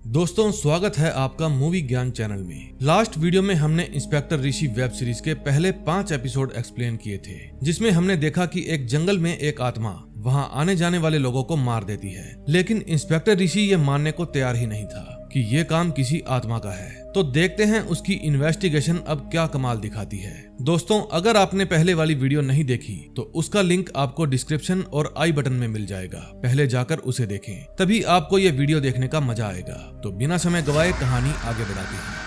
दोस्तों स्वागत है आपका मूवी ज्ञान चैनल में। लास्ट वीडियो में हमने इंस्पेक्टर ऋषि वेब सीरीज के पहले 5 एपिसोड एक्सप्लेन किए थे, जिसमें हमने देखा कि एक जंगल में एक आत्मा वहां आने जाने वाले लोगों को मार देती है, लेकिन इंस्पेक्टर ऋषि ये मानने को तैयार ही नहीं था कि ये काम किसी आत्मा का है। तो देखते हैं उसकी इन्वेस्टिगेशन अब क्या कमाल दिखाती है। दोस्तों अगर आपने पहले वाली वीडियो नहीं देखी तो उसका लिंक आपको डिस्क्रिप्शन और आई बटन में मिल जाएगा, पहले जाकर उसे देखें, तभी आपको ये वीडियो देखने का मजा आएगा। तो बिना समय गवाए कहानी आगे बढ़ाते हैं।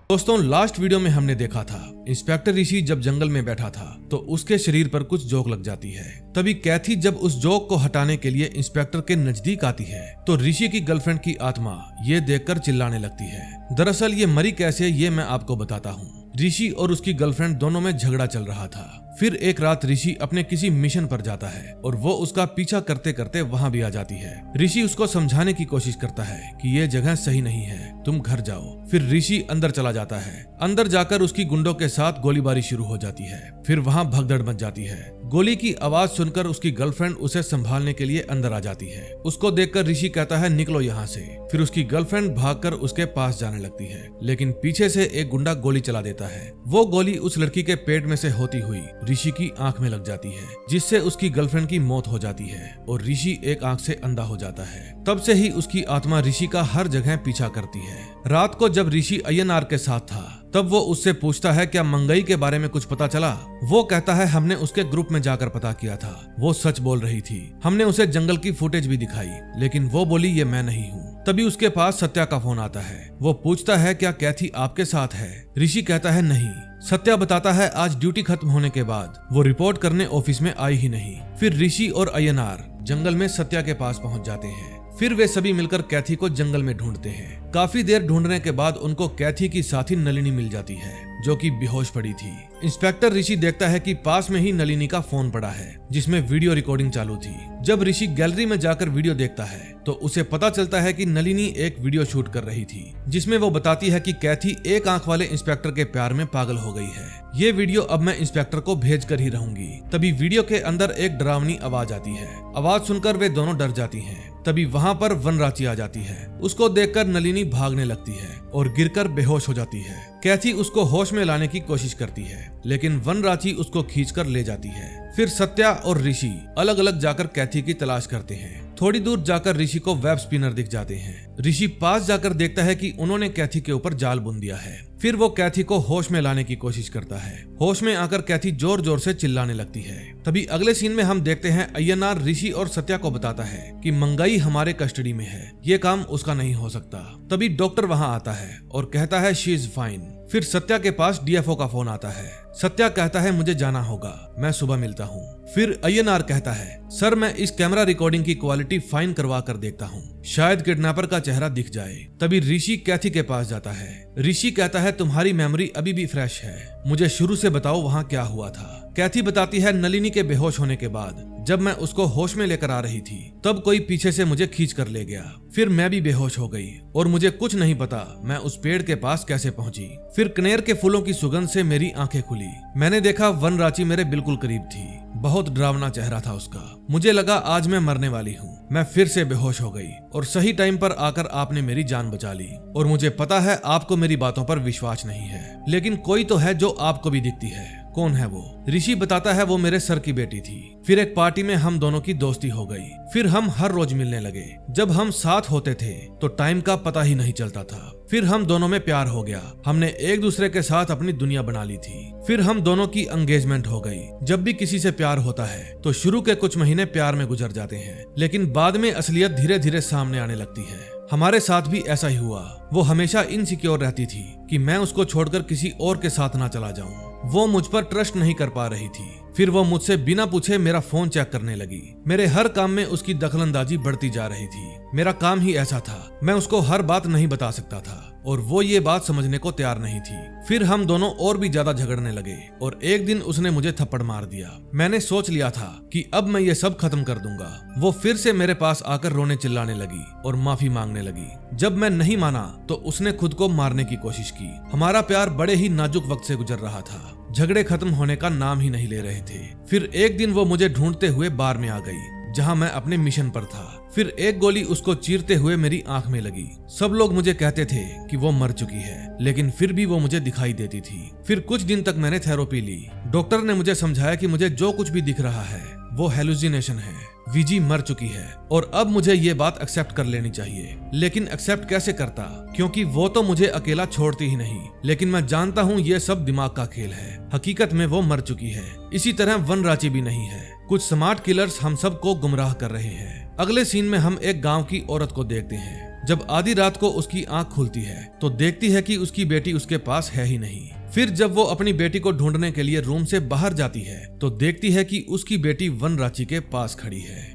दोस्तों लास्ट वीडियो में हमने देखा था इंस्पेक्टर ऋषि जब जंगल में बैठा था तो उसके शरीर पर कुछ जोक लग जाती है। तभी कैथी जब उस जोक को हटाने के लिए इंस्पेक्टर के नजदीक आती है तो ऋषि की गर्लफ्रेंड की आत्मा ये देखकर चिल्लाने लगती है। दरअसल ये मरी कैसे ये मैं आपको बताता हूँ। ऋषि और उसकी गर्लफ्रेंड दोनों में झगड़ा चल रहा था। फिर एक रात ऋषि अपने किसी मिशन पर जाता है और वो उसका पीछा करते करते वहां भी आ जाती है। ऋषि उसको समझाने की कोशिश करता है कि ये जगह सही नहीं है, तुम घर जाओ। फिर ऋषि अंदर चला जाता है। अंदर जाकर उसकी गुंडों के साथ गोलीबारी शुरू हो जाती है। फिर वहां भगदड़ मच जाती है। गोली की आवाज सुनकर उसकी गर्लफ्रेंड उसे संभालने के लिए अंदर आ जाती है। उसको देखकर ऋषि कहता है निकलो यहाँ से। फिर उसकी गर्लफ्रेंड भागकर उसके पास जाने लगती है, लेकिन पीछे से एक गुंडा गोली चला देता है। वो गोली उस लड़की के पेट में से होती हुई ऋषि की आंख में लग जाती है, जिससे उसकी गर्लफ्रेंड की मौत हो जाती है और ऋषि एक आंख से अंधा हो जाता है। तब से ही उसकी आत्मा ऋषि का हर जगह पीछा करती है। रात को जब ऋषि अय्यनार के साथ था तब वो उससे पूछता है क्या मंगई के बारे में कुछ पता चला। वो कहता है हमने उसके ग्रुप में जाकर पता किया था, वो सच बोल रही थी। हमने उसे जंगल की फुटेज भी दिखाई, लेकिन वो बोली ये मैं नहीं हूँ। तभी उसके पास सत्या का फोन आता है। वो पूछता है क्या कैथी आपके साथ है। ऋषि कहता है नहीं। सत्या बताता है आज ड्यूटी खत्म होने के बाद वो रिपोर्ट करने ऑफिस में आई ही नहीं। फिर ऋषि और अय्यनार जंगल में सत्या के पास पहुंच जाते हैं। फिर वे सभी मिलकर कैथी को जंगल में ढूंढते हैं। काफी देर ढूंढने के बाद उनको कैथी की साथी नलिनी मिल जाती है, जो कि बेहोश पड़ी थी। इंस्पेक्टर ऋषि देखता है कि पास में ही नलिनी का फोन पड़ा है, जिसमें वीडियो रिकॉर्डिंग चालू थी। जब ऋषि गैलरी में जाकर वीडियो देखता है तो उसे पता चलता है कि नलिनी एक वीडियो शूट कर रही थी, जिसमें वो बताती है कि कैथी एक आंख वाले इंस्पेक्टर के प्यार में पागल हो गई है। ये वीडियो अब मैं इंस्पेक्टर को भेज कर ही रहूंगी। तभी वीडियो के अंदर एक डरावनी आवाज आती है। आवाज सुनकर वे दोनों डर जाती हैं। तभी वहां पर वनराची आ जाती है। उसको देखकर नलिनी भागने लगती है और गिरकर बेहोश हो जाती है। कैथी उसको होश में लाने की कोशिश करती है, लेकिन वनराची उसको खींचकर ले जाती है। फिर सत्या और ऋषि अलग अलग जाकर कैथी की तलाश करते हैं। थोड़ी दूर जाकर ऋषि को वेब स्पिनर दिख जाते हैं। ऋषि पास जाकर देखता है कि उन्होंने कैथी के ऊपर जाल बुन दिया है। फिर वो कैथी को होश में लाने की कोशिश करता है। होश में आकर कैथी जोर जोर से चिल्लाने लगती है। तभी अगले सीन में हम देखते हैं अय्यनार ऋषि और सत्या को बताता है कि मंगई हमारे कस्टडी में है, ये काम उसका नहीं हो सकता। तभी डॉक्टर वहां आता है और कहता है शी इज फाइन। फिर सत्या के पास डीएफओ का फोन आता है। सत्या कहता है मुझे जाना होगा, मैं सुबह मिलता हूँ। फिर अय्यनार कहता है सर मैं इस कैमरा रिकॉर्डिंग की क्वालिटी फाइन करवा कर देखता हूँ, शायद किडनैपर का चेहरा दिख जाए। तभी ऋषि कैथी के पास जाता है। ऋषि कहता है तुम्हारी मेमोरी अभी भी फ्रेश है, मुझे शुरू से बताओ वहाँ क्या हुआ था। कैथी बताती है नलिनी के बेहोश होने के बाद जब मैं उसको होश में लेकर आ रही थी तब कोई पीछे से मुझे खींच कर ले गया। फिर मैं भी बेहोश हो गई और मुझे कुछ नहीं पता मैं उस पेड़ के पास कैसे पहुंची। फिर कनेर के फूलों की सुगंध से मेरी आंखें खुली। मैंने देखा वनराची मेरे बिल्कुल करीब थी। बहुत डरावना चेहरा था उसका। मुझे लगा आज मैं मरने वाली हूँ। मैं फिर से बेहोश हो गई और सही टाइम पर आकर आपने मेरी जान बचा ली। और मुझे पता है आपको मेरी बातों पर विश्वास नहीं है, लेकिन कोई तो है जो आपको भी दिखती है। कौन है वो? ऋषि बताता है वो मेरे सर की बेटी थी। फिर एक पार्टी में हम दोनों की दोस्ती हो गई। फिर हम हर रोज मिलने लगे। जब हम साथ होते थे तो टाइम का पता ही नहीं चलता था। फिर हम दोनों में प्यार हो गया। हमने एक दूसरे के साथ अपनी दुनिया बना ली थी। फिर हम दोनों की एंगेजमेंट हो गई। जब भी किसी से प्यार होता है तो शुरू के कुछ महीने प्यार में गुजर जाते हैं, लेकिन बाद में असलियत धीरे धीरे सामने आने लगती है। हमारे साथ भी ऐसा ही हुआ। वो हमेशा इनसिक्योर रहती थी कि मैं उसको छोड़कर किसी और के साथ ना चला जाऊं। वो मुझ पर ट्रस्ट नहीं कर पा रही थी। फिर वो मुझसे बिना पूछे मेरा फोन चेक करने लगी। मेरे हर काम में उसकी दखलंदाजी बढ़ती जा रही थी। मेरा काम ही ऐसा था, मैं उसको हर बात नहीं बता सकता था और वो ये बात समझने को तैयार नहीं थी। फिर हम दोनों और भी ज्यादा झगड़ने लगे और एक दिन उसने मुझे थप्पड़ मार दिया। मैंने सोच लिया था कि अब मैं ये सब खत्म कर दूंगा। वो फिर से मेरे पास आकर रोने चिल्लाने लगी और माफी मांगने लगी। जब मैं नहीं माना तो उसने खुद को मारने की कोशिश की। हमारा प्यार बड़े ही नाजुक वक्त से गुजर रहा था। झगड़े खत्म होने का नाम ही नहीं ले रहे थे। फिर एक दिन वो मुझे ढूंढते हुए बार में आ गई। जहाँ मैं अपने मिशन पर था। फिर एक गोली उसको चीरते हुए मेरी आंख में लगी। सब लोग मुझे कहते थे कि वो मर चुकी है, लेकिन फिर भी वो मुझे दिखाई देती थी। फिर कुछ दिन तक मैंने थेरेपी ली। डॉक्टर ने मुझे समझाया कि मुझे जो कुछ भी दिख रहा है वो हेलुसिनेशन है, वीजी मर चुकी है और अब मुझे ये बात एक्सेप्ट कर लेनी चाहिए। लेकिन एक्सेप्ट कैसे करता, क्योंकि वो तो मुझे अकेला छोड़ती ही नहीं। लेकिन मैं जानता हूँ ये सब दिमाग का खेल है, हकीकत में वो मर चुकी है। इसी तरह वनराची भी नहीं है। कुछ स्मार्ट किलर्स हम सब को गुमराह कर रहे हैं। अगले सीन में हम एक गांव की औरत को देखते हैं। जब आधी रात को उसकी आंख खुलती है तो देखती है कि उसकी बेटी उसके पास है ही नहीं। फिर जब वो अपनी बेटी को ढूंढने के लिए रूम से बाहर जाती है तो देखती है कि उसकी बेटी वनराची के पास खड़ी है।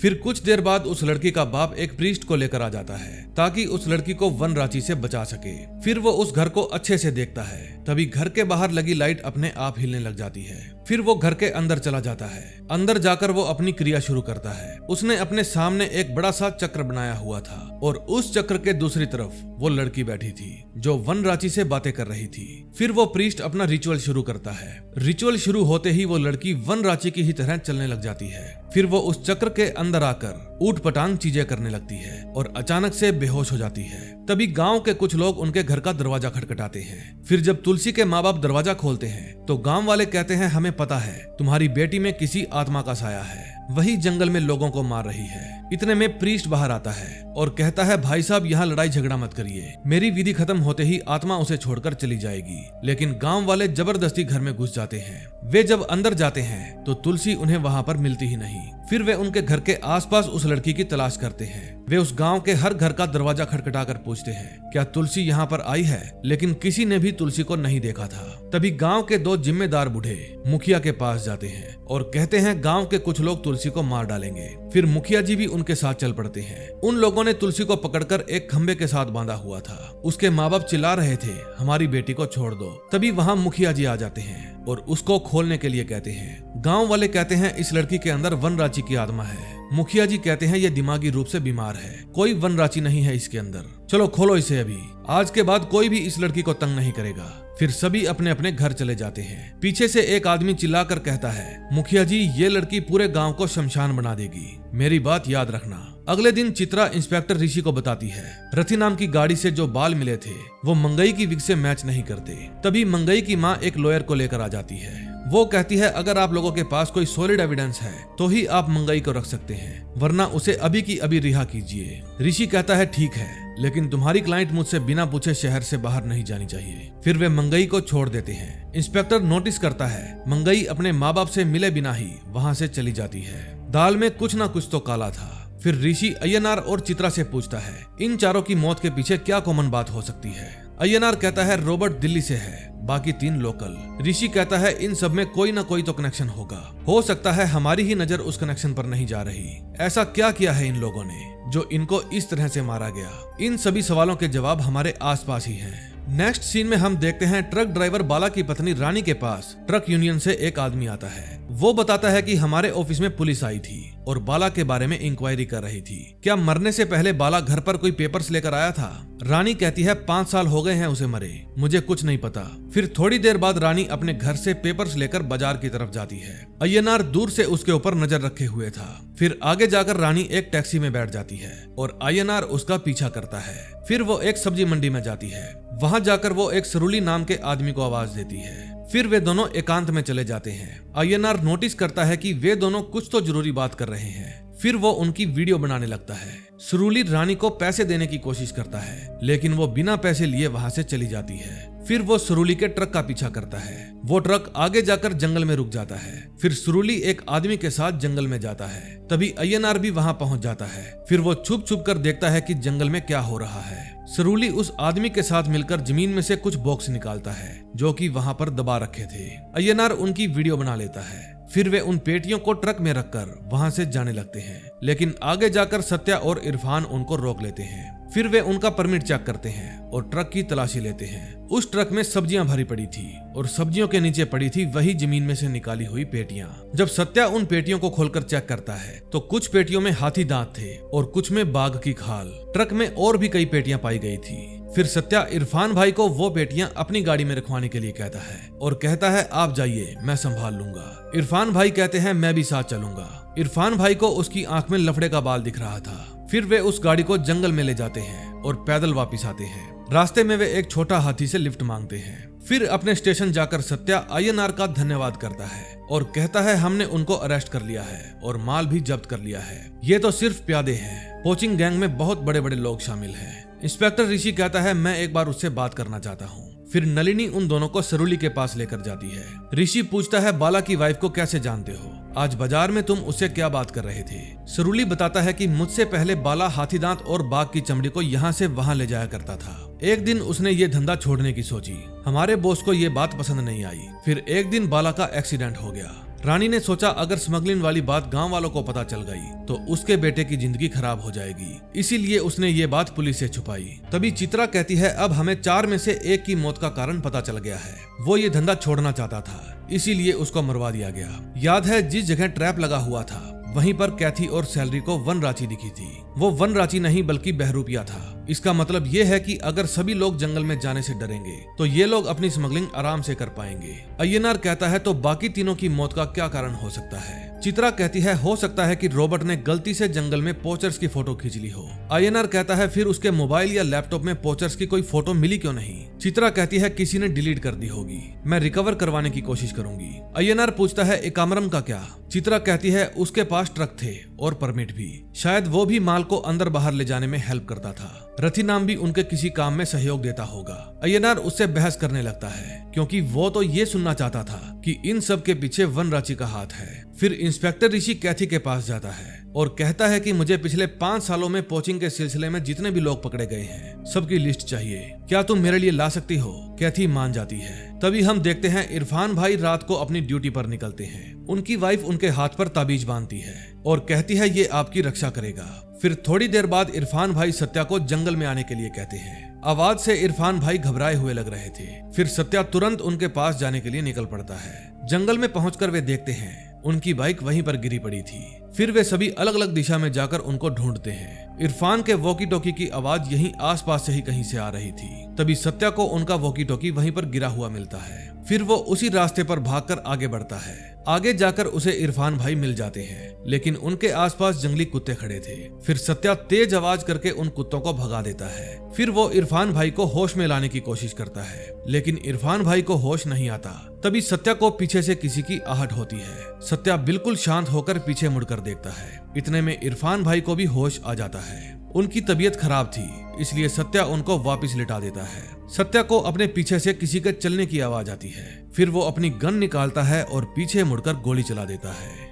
फिर कुछ देर बाद उस लड़की का बाप एक प्रीस्ट को लेकर आ जाता है ताकि उस लड़की को वनराची से बचा सके। फिर वो उस घर को अच्छे से देखता है। तभी घर के बाहर लगी लाइट अपने आप हिलने लग जाती है। फिर वो घर के अंदर चला जाता है। अंदर जाकर वो अपनी क्रिया शुरू करता है। उसने अपने सामने एक बड़ा सा चक्र बनाया हुआ था और उस चक्र के दूसरी तरफ वो लड़की बैठी थी जो वनराची से बातें कर रही थी। फिर वो प्रीस्ट अपना रिचुअल शुरू करता है। रिचुअल शुरू होते ही वो लड़की वनराची की ही तरह चलने लग जाती है। फिर वो उस चक्र के अंदर आकर ऊट पटांग चीजें करने लगती है और अचानक से बेहोश हो जाती है। तभी गांव के कुछ लोग उनके घर का दरवाजा खटखटाते हैं। फिर जब तुलसी के माँ बाप दरवाजा खोलते हैं तो गांव वाले कहते हैं, हमें पता है तुम्हारी बेटी में किसी आत्मा का साया है, वही जंगल में लोगों को मार रही है। इतने में प्रीस्ट बाहर आता है और कहता है, भाई साहब यहाँ लड़ाई झगड़ा मत करिए, मेरी विधि खत्म होते ही आत्मा उसे छोड़कर चली जाएगी। लेकिन गांव वाले जबरदस्ती घर में घुस जाते हैं। वे जब अंदर जाते हैं तो तुलसी उन्हें वहाँ पर मिलती ही नहीं। फिर वे उनके घर के आसपास उस लड़की की तलाश करते हैं। वे उस गांव के हर घर का दरवाजा खटखटाकर पूछते हैं, क्या तुलसी यहाँ पर आई है? लेकिन किसी ने भी तुलसी को नहीं देखा था। तभी गांव के दो जिम्मेदार बूढ़े मुखिया के पास जाते हैं और कहते हैं, गांव के कुछ लोग तुलसी को मार डालेंगे। फिर मुखिया जी भी उनके साथ चल पड़ते हैं। उन लोगों ने तुलसी को पकड़कर एक खंबे के साथ बांधा हुआ था। उसके माँ बाप चिल्ला रहे थे, हमारी बेटी को छोड़ दो। तभी वहाँ मुखिया जी आ जाते हैं और उसको खोलने के लिए कहते हैं। गांव वाले कहते हैं, इस लड़की के अंदर वनराची की आत्मा है। मुखिया जी कहते हैं, ये दिमागी रूप से बीमार है, कोई वनराची नहीं है इसके अंदर, चलो खोलो इसे अभी। आज के बाद कोई भी इस लड़की को तंग नहीं करेगा। फिर सभी अपने अपने घर चले जाते हैं। पीछे से एक आदमी चिल्लाकर कहता है, मुखिया जी ये लड़की पूरे गांव को शमशान बना देगी, मेरी बात याद रखना। अगले दिन चित्रा इंस्पेक्टर ऋषि को बताती है, रथी नाम की गाड़ी से जो बाल मिले थे वो मंगई की विग से मैच नहीं करते। तभी मंगई की माँ एक लॉयर को लेकर आ जाती है। वो कहती है, अगर आप लोगों के पास कोई सॉलिड एविडेंस है तो ही आप मंगई को रख सकते हैं, वरना उसे अभी की अभी रिहा कीजिए। ऋषि कहता है, ठीक है, लेकिन तुम्हारी क्लाइंट मुझसे बिना पूछे शहर से बाहर नहीं जानी चाहिए। फिर वे मंगई को छोड़ देते हैं। इंस्पेक्टर नोटिस करता है, मंगई अपने माँ बाप से मिले बिना ही वहाँ से चली जाती है। दाल में कुछ ना कुछ तो काला था। फिर ऋषि अय्यनार और चित्रा से पूछता है, इन चारों की मौत के पीछे क्या कॉमन बात हो सकती है? अय्यनार कहता है, रॉबर्ट दिल्ली से है, बाकी 3 लोकल। ऋषि कहता है, इन सब में कोई ना कोई तो कनेक्शन होगा, हो सकता है हमारी ही नजर उस कनेक्शन पर नहीं जा रही। ऐसा क्या किया है इन लोगों ने जो इनको इस तरह से मारा गया? इन सभी सवालों के जवाब हमारे आसपास ही हैं। नेक्स्ट सीन में हम देखते हैं, ट्रक ड्राइवर बाला की पत्नी रानी के पास ट्रक यूनियन से एक आदमी आता है। वो बताता है कि हमारे ऑफिस में पुलिस आई थी और बाला के बारे में इंक्वायरी कर रही थी। क्या मरने से पहले बाला घर पर कोई पेपर्स लेकर आया था? रानी कहती है, 5 साल हो गए हैं उसे मरे, मुझे कुछ नहीं पता। फिर थोड़ी देर बाद रानी अपने घर से पेपर्स लेकर बाजार की तरफ जाती है। अय्यनार दूर से उसके ऊपर नजर रखे हुए था। फिर आगे जाकर रानी एक टैक्सी में बैठ जाती है और अय्यनार उसका पीछा करता है। फिर वो एक सब्जी मंडी में जाती है। वहां जाकर वो एक सरूली नाम के आदमी को आवाज देती है। फिर वे दोनों एकांत में चले जाते हैं। अय्यनार नोटिस करता है कि वे दोनों कुछ तो जरूरी बात कर रहे हैं। फिर वो उनकी वीडियो बनाने लगता है। सरूली रानी को पैसे देने की कोशिश करता है, लेकिन वो बिना पैसे लिए वहां से चली जाती है। फिर वो सरूली के ट्रक का पीछा करता है। वो ट्रक आगे जाकर जंगल में रुक जाता है। फिर सरूली एक आदमी के साथ जंगल में जाता है। तभी अय्यनार भी वहां पहुंच जाता है। फिर वो छुप छुप कर देखता है कि जंगल में क्या हो रहा है। सरूली उस आदमी के साथ मिलकर जमीन में से कुछ बॉक्स निकालता है जो कि वहां पर दबा रखे थे। अय्यनार उनकी वीडियो बना लेता है। फिर वे उन पेटियों को ट्रक में रखकर वहां से जाने लगते हैं, लेकिन आगे जाकर सत्या और इरफान उनको रोक लेते हैं। फिर वे उनका परमिट चेक करते हैं और ट्रक की तलाशी लेते हैं। उस ट्रक में सब्जियां भरी पड़ी थी और सब्जियों के नीचे पड़ी थी वही जमीन में से निकाली हुई पेटियां। जब सत्या उन पेटियों को खोलकर चेक करता है तो कुछ पेटियों में हाथी दांत थे और कुछ में बाघ की खाल। ट्रक में और भी कई पेटियां पाई गई थी। फिर सत्या इरफान भाई को वो पेटियां अपनी गाड़ी में रखवाने के लिए कहता है और कहता है आप जाइए, मैं संभाल लूंगा। इरफान भाई कहते हैं मैं भी साथ चलूंगा। इरफान भाई को उसकी आंख में लफड़े का बाल दिख रहा था। फिर वे उस गाड़ी को जंगल में ले जाते हैं और पैदल वापिस आते हैं। रास्ते में वे एक छोटा हाथी से लिफ्ट मांगते हैं। फिर अपने स्टेशन जाकर सत्या आईएनआर का धन्यवाद करता है और कहता है हमने उनको अरेस्ट कर लिया है और माल भी जब्त कर लिया है। ये तो सिर्फ प्यादे हैं, पोचिंग गैंग में बहुत बड़े बड़े लोग शामिल हैं। इंस्पेक्टर ऋषि कहता है मैं एक बार उससे बात करना चाहता हूँ। फिर नलिनी उन दोनों को सरुली के पास लेकर जाती है। ऋषि पूछता है बाला की वाइफ को कैसे जानते हो, आज बाजार में तुम उससे क्या बात कर रहे थे। सरुली बताता है कि मुझसे पहले बाला हाथीदांत और बाघ की चमड़ी को यहाँ से वहाँ ले जाया करता था। एक दिन उसने ये धंधा छोड़ने की सोची, हमारे बॉस को ये बात पसंद नहीं आई। फिर एक दिन बाला का एक्सीडेंट हो गया। रानी ने सोचा अगर स्मगलिंग वाली बात गांव वालों को पता चल गई तो उसके बेटे की जिंदगी खराब हो जाएगी, इसीलिए उसने ये बात पुलिस से छुपाई। तभी चित्रा कहती है अब हमें 4 में से 1 की मौत का कारण पता चल गया है। वो ये धंधा छोड़ना चाहता था, इसीलिए उसको मरवा दिया गया। याद है जिस जगह ट्रैप लगा हुआ था वहीं पर कैथी और सैलरी को वनराची दिखी थी। वो वनराची नहीं बल्कि बहरूपिया था। इसका मतलब ये है कि अगर सभी लोग जंगल में जाने से डरेंगे तो ये लोग अपनी स्मगलिंग आराम से कर पाएंगे। आईएनआर कहता है तो बाकी तीनों की मौत का क्या कारण हो सकता है। चित्रा कहती है हो सकता है कि रॉबर्ट ने गलती से जंगल में पोचर्स की फोटो खींच ली हो। आईएनआर कहता है फिर उसके मोबाइल या लैपटॉप में पोचर्स की कोई फोटो मिली क्यों नहीं। चित्रा कहती है किसी ने डिलीट कर दी होगी, मैं रिकवर करवाने की कोशिश करूंगी। आईएनआर पूछता है एकाम्रम का क्या। चित्रा कहती है उसके पास ट्रक थे और परमिट भी, शायद वो भी माल को अंदर बाहर ले जाने में हेल्प करता था। रथी नाम भी उनके किसी काम में सहयोग देता होगा। आईएनआर उससे बहस करने लगता है क्योंकि वो तो ये सुनना चाहता था कि इन सब के पीछे वनराची का हाथ है। फिर इंस्पेक्टर ऋषि कैथी के पास जाता है और कहता है कि मुझे पिछले 5 सालों में पोचिंग के सिलसिले में जितने भी लोग पकड़े गए हैं सबकी लिस्ट चाहिए, क्या तुम मेरे लिए ला सकती हो। कैथी मान जाती है। तभी हम देखते हैं इरफान भाई रात को अपनी ड्यूटी पर निकलते हैं। उनकी वाइफ उनके हाथ पर ताबीज बांधती है और कहती है ये आपकी रक्षा करेगा। फिर थोड़ी देर बाद इरफान भाई सत्या को जंगल में आने के लिए कहते हैं। आवाज से इरफान भाई घबराए हुए लग रहे थे। फिर सत्या तुरंत उनके पास जाने के लिए निकल पड़ता है। जंगल में पहुंचकर वे देखते हैं उनकी बाइक वहीं पर गिरी पड़ी थी। फिर वे सभी अलग अलग दिशा में जाकर उनको ढूंढते हैं। इरफान के वॉकी टॉकी की आवाज यहीं आसपास से ही कहीं से आ रही थी। तभी सत्या को उनका वॉकी टॉकी वहीं पर गिरा हुआ मिलता है। फिर वो उसी रास्ते पर भागकर आगे बढ़ता है। आगे जाकर उसे इरफान भाई मिल जाते हैं, लेकिन उनके आसपास जंगली कुत्ते खड़े थे। फिर सत्या तेज आवाज करके उन कुत्तों को भगा देता है। फिर वो इरफान भाई को होश में लाने की कोशिश करता है, लेकिन इरफान भाई को होश नहीं आता। तभी सत्या को पीछे से किसी की आहट होती है। सत्या बिल्कुल शांत होकर पीछे मुड़कर देखता है। इतने में इरफान भाई को भी होश आ जाता है। उनकी तबीयत खराब थी, इसलिए सत्या उनको वापस लिटा देता है। सत्या को अपने पीछे से किसी के चलने की आवाज आती है। फिर वो अपनी गन निकालता है और पीछे मुड़कर गोली चला देता है।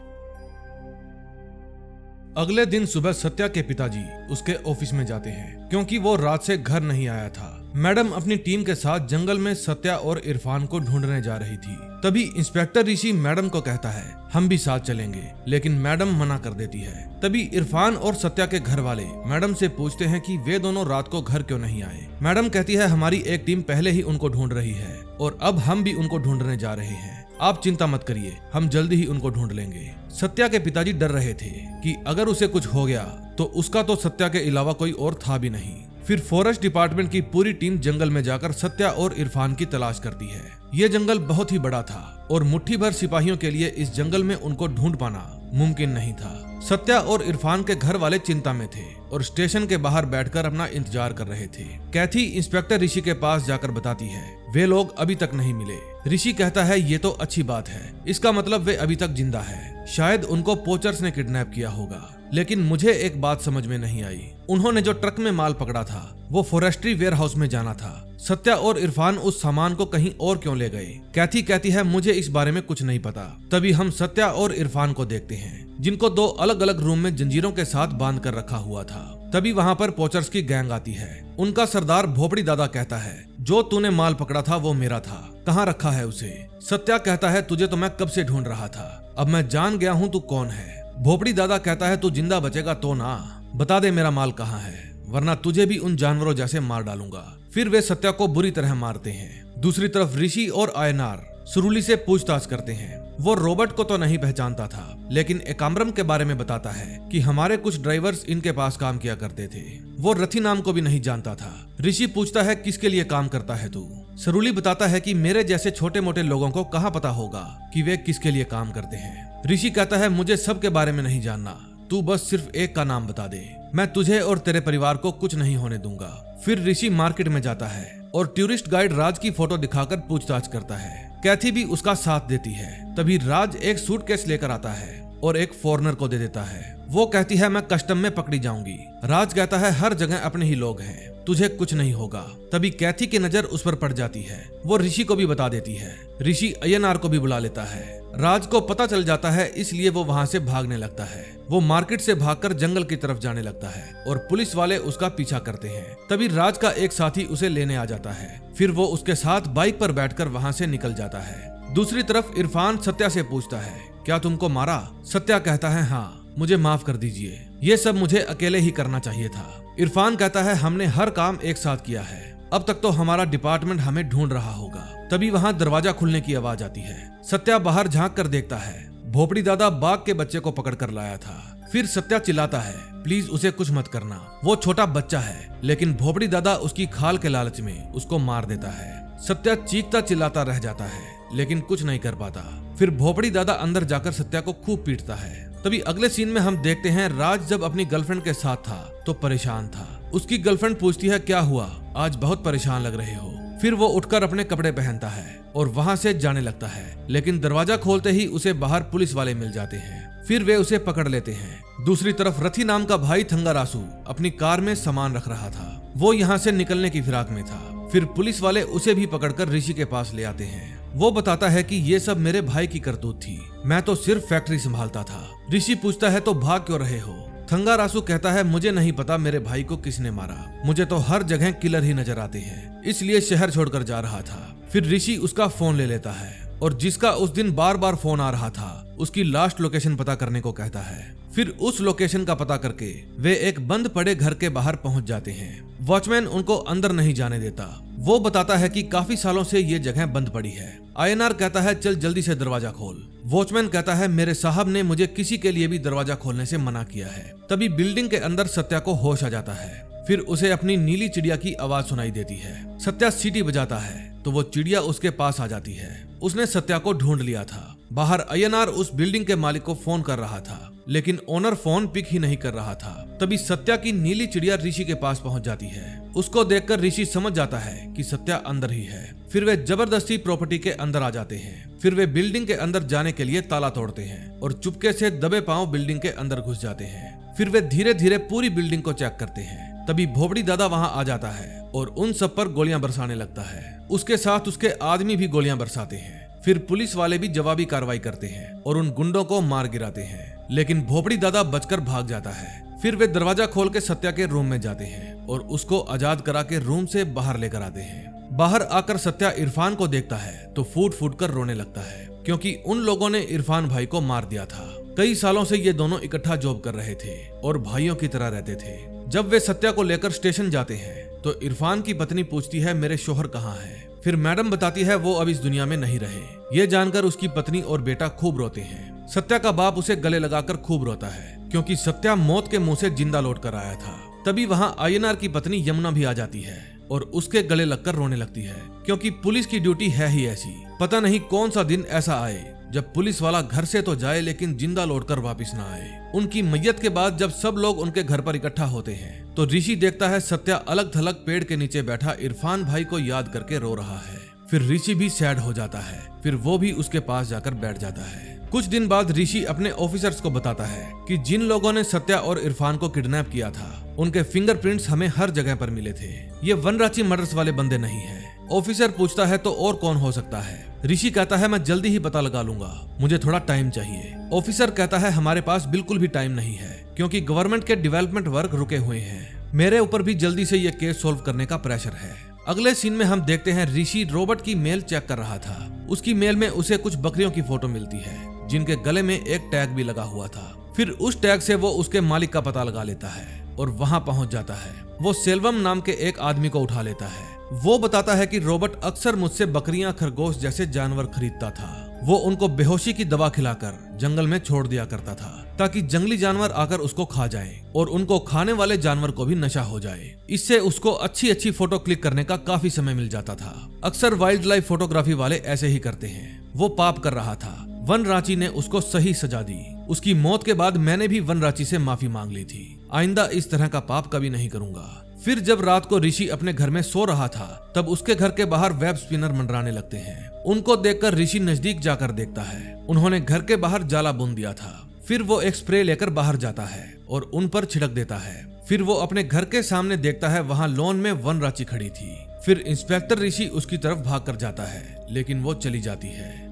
अगले दिन सुबह सत्या के पिताजी उसके ऑफिस में जाते हैं क्योंकि वो रात से घर नहीं आया था। मैडम अपनी टीम के साथ जंगल में सत्या और इरफान को ढूंढने जा रही थी। तभी इंस्पेक्टर ऋषि मैडम को कहता है हम भी साथ चलेंगे, लेकिन मैडम मना कर देती है। तभी इरफान और सत्या के घर वाले मैडम से पूछते हैं कि वे दोनों रात को घर क्यों नहीं आए। मैडम कहती है हमारी एक टीम पहले ही उनको ढूंढ रही है और अब हम भी उनको ढूंढने जा रहे हैं, आप चिंता मत करिए, हम जल्दी ही उनको ढूंढ लेंगे। सत्या के पिताजी डर रहे थे कि अगर उसे कुछ हो गया तो उसका तो सत्या के अलावा कोई और था भी नहीं। फिर फॉरेस्ट डिपार्टमेंट की पूरी टीम जंगल में जाकर सत्या और इरफान की तलाश करती है। ये जंगल बहुत ही बड़ा था और मुट्ठी भर सिपाहियों के लिए इस जंगल में उनको ढूंढ पाना मुमकिन नहीं था। सत्या और इरफान के घर वाले चिंता में थे और स्टेशन के बाहर बैठकर अपना इंतजार कर रहे थे। कैथी इंस्पेक्टर ऋषि के पास जाकर बताती है वे लोग अभी तक नहीं मिले। ऋषि कहता है ये तो अच्छी बात है, इसका मतलब वे अभी तक जिंदा है, शायद उनको पोचर्स ने किडनैप किया होगा। लेकिन मुझे एक बात समझ में नहीं आई, उन्होंने जो ट्रक में माल पकड़ा था वो फॉरेस्ट्री वेयर हाउस में जाना था। सत्या और इरफान उस सामान को कहीं और क्यों ले गए। कैथी कहती है मुझे इस बारे में कुछ नहीं पता। तभी हम सत्या और इरफान को देखते हैं जिनको 2 अलग अलग रूम में जंजीरों के साथ बांध कर रखा हुआ था। तभी वहाँ पर पोचर्स की गैंग आती है। उनका सरदार भोपड़ी दादा कहता है जो तूने माल पकड़ा था वो मेरा था, कहाँ रखा है उसे। सत्या कहता है तुझे तो मैं कब से ढूंढ रहा था, अब मैं जान गया हूँ तू कौन है। भोपड़ी दादा कहता है तू जिंदा बचेगा तो ना, बता दे मेरा माल कहाँ है, वरना तुझे भी उन जानवरों जैसे मार डालूंगा। फिर वे सत्या को बुरी तरह मारते हैं। दूसरी तरफ ऋषि और आयनार सुरुली से पूछताछ करते हैं। वो रॉबर्ट को तो नहीं पहचानता था, लेकिन एकाम्रम के बारे में बताता है कि हमारे कुछ ड्राइवर्स इनके पास काम किया करते थे। वो रथी नाम को भी नहीं जानता था। ऋषि पूछता है किसके लिए काम करता है तू। सरूली बताता है कि मेरे जैसे छोटे मोटे लोगों को कहाँ पता होगा कि वे किसके लिए काम करते हैं। ऋषि कहता है मुझे सबके बारे में नहीं जानना, तू बस सिर्फ एक का नाम बता दे, मैं तुझे और तेरे परिवार को कुछ नहीं होने दूंगा। फिर ऋषि मार्केट में जाता है और टूरिस्ट गाइड राज की फोटो दिखाकर पूछताछ करता है। कैथी भी उसका साथ देती है। तभी राज एक सूटकेस लेकर आता है और एक फॉरेनर को दे देता है। वो कहती है मैं कस्टम में पकड़ी जाऊंगी। राज कहता है हर जगह अपने ही लोग हैं, तुझे कुछ नहीं होगा। तभी कैथी की नजर उस पर पड़ जाती है। वो ऋषि को भी बता देती है। ऋषि अय्यनार को भी बुला लेता है। राज को पता चल जाता है, इसलिए वो वहाँ से भागने लगता है। वो मार्केट से भागकर जंगल की तरफ जाने लगता है और पुलिस वाले उसका पीछा करते हैं। तभी राज का एक साथी उसे लेने आ जाता है। फिर वो उसके साथ बाइक पर बैठकर वहाँ से निकल जाता है। दूसरी तरफ इरफान सत्या से पूछता है क्या तुमको मारा? सत्या कहता है हाँ, मुझे माफ कर दीजिए, ये सब मुझे अकेले ही करना चाहिए था। इरफान कहता है हमने हर काम एक साथ किया है, अब तक तो हमारा डिपार्टमेंट हमें ढूंढ रहा होगा। तभी वहाँ दरवाजा खुलने की आवाज आती है। सत्या बाहर झांक कर देखता है, भोपड़ी दादा बाघ के बच्चे को पकड़ कर लाया था। फिर सत्या चिल्लाता है प्लीज उसे कुछ मत करना, वो छोटा बच्चा है। लेकिन भोपड़ी दादा उसकी खाल के लालच में उसको मार देता है। सत्या चीखता चिल्लाता रह जाता है लेकिन कुछ नहीं कर पाता। फिर भोपड़ी दादा अंदर जाकर सत्या को खूब पीटता है। तभी अगले सीन में हम देखते हैं राज जब अपनी गर्लफ्रेंड के साथ था तो परेशान था। उसकी गर्लफ्रेंड पूछती है क्या हुआ, आज बहुत परेशान लग रहे हो। फिर वो उठकर अपने कपड़े पहनता है और वहाँ से जाने लगता है। लेकिन दरवाजा खोलते ही उसे बाहर पुलिस वाले मिल जाते हैं। फिर वे उसे पकड़ लेते हैं। दूसरी तरफ रथी नाम का भाई थंगारासु अपनी कार में सामान रख रहा था। वो यहाँ से निकलने की फिराक में था। फिर पुलिस वाले उसे भी पकड़कर ऋषि के पास ले आते हैं। वो बताता है कि ये सब मेरे भाई की करतूत थी, मैं तो सिर्फ फैक्ट्री संभालता था। ऋषि पूछता है तो भाग क्यों रहे हो? थंगारासु कहता है मुझे नहीं पता मेरे भाई को किसने मारा, मुझे तो हर जगह किलर ही नजर आते हैं, इसलिए शहर छोड़कर जा रहा था। फिर ऋषि उसका फोन ले लेता है और जिसका उस दिन बार बार फोन आ रहा था उसकी लास्ट लोकेशन पता करने को कहता है। फिर उस लोकेशन का पता करके वे एक बंद पड़े घर के बाहर पहुंच जाते हैं। वॉचमैन उनको अंदर नहीं जाने देता। वो बताता है कि काफी सालों से ये जगह बंद पड़ी है। अय्यनार कहता है चल जल्दी से दरवाजा खोल। वॉचमैन कहता है मेरे साहब ने मुझे किसी के लिए भी दरवाजा खोलने से मना किया है। तभी बिल्डिंग के अंदर सत्या को होश आ जाता है। फिर उसे अपनी नीली चिड़िया की आवाज सुनाई देती है। सत्या सीटी बजाता है तो वो चिड़िया उसके पास आ जाती है। उसने सत्या को ढूंढ लिया था। बाहर अय्यनार उस बिल्डिंग के मालिक को फोन कर रहा था लेकिन ओनर फोन पिक ही नहीं कर रहा था। तभी सत्या की नीली चिड़िया ऋषि के पास पहुंच जाती है। उसको देखकर ऋषि समझ जाता है कि सत्या अंदर ही है। फिर वे जबरदस्ती प्रॉपर्टी के अंदर आ जाते हैं। फिर वे बिल्डिंग के अंदर जाने के लिए ताला तोड़ते हैं और चुपके से दबे पांव बिल्डिंग के अंदर घुस जाते हैं। फिर वे धीरे धीरे पूरी बिल्डिंग को चेक करते हैं। तभी भोपड़ी दादा वहां आ जाता है और उन सब पर गोलियां बरसाने लगता है। उसके साथ उसके आदमी भी गोलियां बरसाते हैं। फिर पुलिस वाले भी जवाबी कार्रवाई करते हैं और उन गुंडों को मार गिराते हैं। लेकिन भोपड़ी दादा बचकर भाग जाता है। फिर वे दरवाजा खोल के सत्या के रूम में जाते हैं और उसको आजाद करा के रूम से बाहर लेकर आते हैं। बाहर आकर सत्या इरफान को देखता है तो फूट फूट कर रोने लगता है क्योंकि उन लोगों ने इरफान भाई को मार दिया था। कई सालों से ये दोनों इकट्ठा जॉब कर रहे थे और भाइयों की तरह रहते थे। जब वे सत्या को लेकर स्टेशन जाते हैं तो इरफान की पत्नी पूछती है मेरे शोहर कहाँ है? फिर मैडम बताती है वो अब इस दुनिया में नहीं रहे। ये जानकर उसकी पत्नी और बेटा खूब रोते हैं। सत्या का बाप उसे गले लगाकर खूब रोता है क्योंकि सत्या मौत के मुंह से जिंदा लौट कर आया था। तभी वहाँ अय्यनार की पत्नी यमुना भी आ जाती है और उसके गले लगकर रोने लगती है क्योंकि पुलिस की ड्यूटी है ही ऐसी। पता नहीं कौन सा दिन ऐसा आए जब पुलिस वाला घर से तो जाए लेकिन जिंदा लौटकर वापस ना आए। उनकी मैयत के बाद जब सब लोग उनके घर पर इकट्ठा होते हैं तो ऋषि देखता है सत्या अलग थलग पेड़ के नीचे बैठा इरफान भाई को याद करके रो रहा है। फिर ऋषि भी सैड हो जाता है। फिर वो भी उसके पास जाकर बैठ जाता है। कुछ दिन बाद ऋषि अपने ऑफिसर्स को बताता है कि जिन लोगों ने सत्या और इरफान को किडनैप किया था उनके फिंगरप्रिंट्स हमें हर जगह पर मिले थे। ये वनराची मर्डर्स वाले बंदे नहीं है। ऑफिसर पूछता है तो और कौन हो सकता है? ऋषि कहता है मैं जल्दी ही पता लगा लूंगा, मुझे थोड़ा टाइम चाहिए। ऑफिसर कहता है हमारे पास बिल्कुल भी टाइम नहीं है क्योंकि गवर्नमेंट के डेवलपमेंट वर्क रुके हुए हैं। मेरे ऊपर भी जल्दी से ये केस सोल्व करने का प्रेशर है। अगले सीन में हम देखते हैं ऋषि रोबोट की मेल चेक कर रहा था। उसकी मेल में उसे कुछ बकरियों की फोटो मिलती है जिनके गले में एक टैग भी लगा हुआ था। फिर उस टैग से वो उसके मालिक का पता लगा लेता है और वहां पहुंच जाता है। वो सेल्वम नाम के एक आदमी को उठा लेता है। वो बताता है कि रोबोट अक्सर मुझसे बकरियां, खरगोश जैसे जानवर खरीदता था। वो उनको बेहोशी की दवा खिलाकर जंगल में छोड़ दिया करता था ताकि जंगली जानवर आकर उसको खा जाएं और उनको खाने वाले जानवर को भी नशा हो जाए। इससे उसको अच्छी अच्छी फोटो क्लिक करने का काफी समय मिल जाता था। अक्सर वाइल्ड लाइफ फोटोग्राफी वाले ऐसे ही करते हैं। वो पाप कर रहा था। वनराची ने उसको सही सजा दी। उसकी मौत के बाद मैंने भी वनराची से माफी मांग ली थी। आइंदा इस तरह का पाप कभी नहीं करूंगा। फिर जब रात को ऋषि अपने घर में सो रहा था तब उसके घर के बाहर वेब स्पिनर मंडराने लगते हैं। उनको देखकर ऋषि नजदीक जाकर देखता है। उन्होंने घर के बाहर जाला बुन दिया था। फिर वो एक स्प्रे लेकर बाहर जाता है और उन पर छिड़क देता है। फिर वो अपने घर के सामने देखता है, वहां लॉन में वनराची खड़ी थी। फिर इंस्पेक्टर ऋषि उसकी तरफ भाग कर जाता है, लेकिन वो चली जाती है।